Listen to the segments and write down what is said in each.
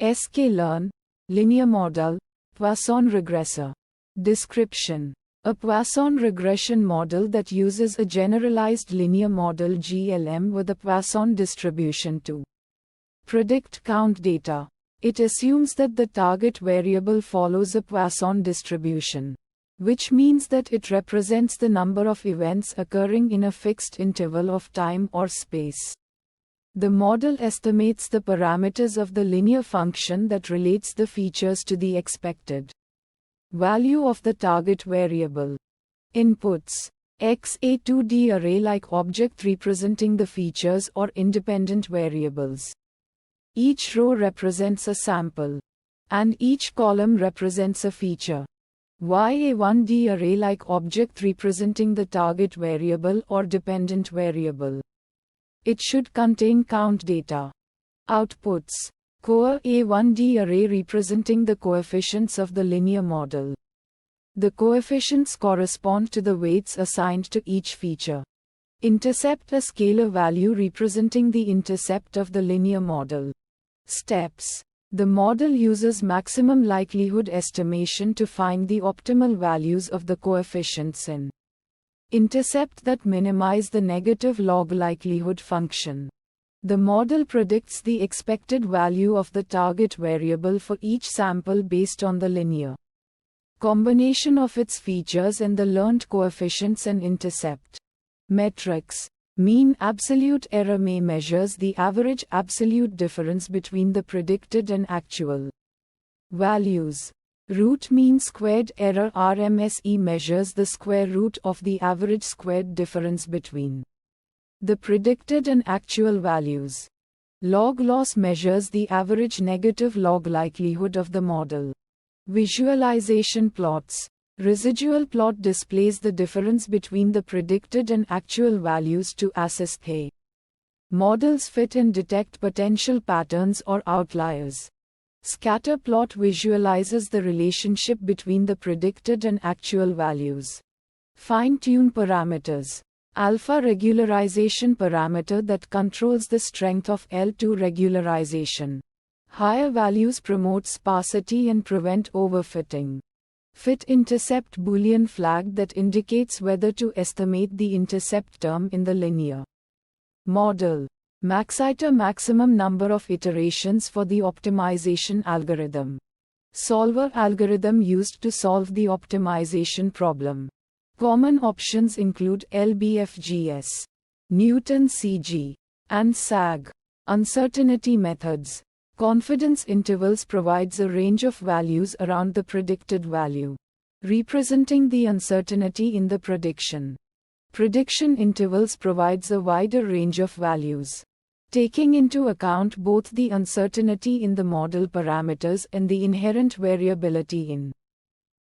sklearn, linear model, Poisson regressor. Description: a Poisson regression model that uses a generalized linear model GLM with a Poisson distribution to predict count data. It assumes that the target variable follows a Poisson distribution, which means that it represents the number of events occurring in a fixed interval of time or space. The model estimates the parameters of the linear function that relates the features to the expected value of the target variable. Inputs: X, a 2D array-like object representing the features or independent variables. Each row represents a sample, and each column represents a feature. Y, a 1D array-like object representing the target variable or dependent variable. It should contain count data. Outputs: Coa, a 1D array representing the coefficients of the linear model. The coefficients correspond to the weights assigned to each feature. Intercept, a scalar value representing the intercept of the linear model. Steps: the model uses maximum likelihood estimation to find the optimal values of the coefficients in intercept that minimize the negative log likelihood function. The model predicts the expected value of the target variable for each sample based on the linear combination of its features and the learned coefficients and intercept. Metrics: mean absolute error measures the average absolute difference between the predicted and actual values. Root mean squared error RMSE measures the square root of the average squared difference between the predicted and actual values. Log loss measures the average negative log likelihood of the model. Visualization plots: residual plot displays the difference between the predicted and actual values to assess the model's fit and detect potential patterns or outliers. Scatter plot visualizes the relationship between the predicted and actual values. Fine-tune parameters: alpha regularization parameter that controls the strength of L2 regularization. Higher values promote sparsity and prevent overfitting. Fit intercept Boolean flag that indicates whether to estimate the intercept term in the linear model. Maxiter maximum number of iterations for the optimization algorithm. Solver algorithm used to solve the optimization problem. Common options include LBFGS, Newton CG, and SAG. Uncertainty methods. Confidence intervals provides a range of values around the predicted value, representing the uncertainty in the prediction. Prediction intervals provides a wider range of values, taking into account both the uncertainty in the model parameters and the inherent variability in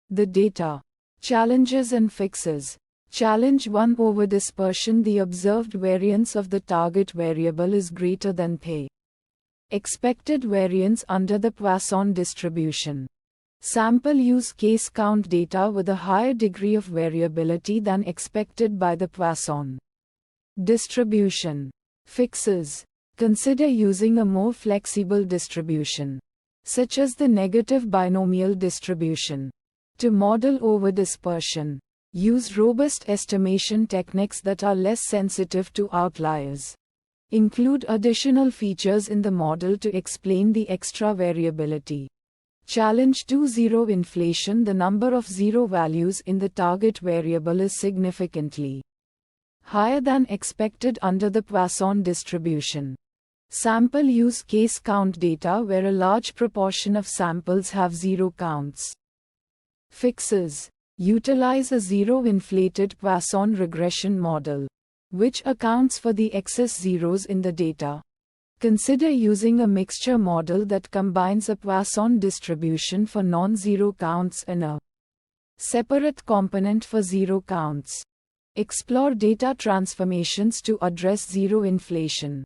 the data. Challenges and fixes. Challenge 1: over dispersion. The observed variance of the target variable is greater than the expected variance under the Poisson distribution. Sample use case count data with a higher degree of variability than expected by the Poisson distribution. Fixes. Consider using a more flexible distribution, such as the negative binomial distribution, to model over dispersion. Use robust estimation techniques that are less sensitive to outliers. Include additional features in the model to explain the extra variability. Challenge 2: zero inflation. The number of zero values in the target variable is significantly higher than expected under the Poisson distribution. Sample use case count data where a large proportion of samples have zero counts. Fixes. Utilize a zero-inflated Poisson regression model, which accounts for the excess zeros in the data. Consider using a mixture model that combines a Poisson distribution for non-zero counts and a separate component for zero counts. Explore data transformations to address zero inflation.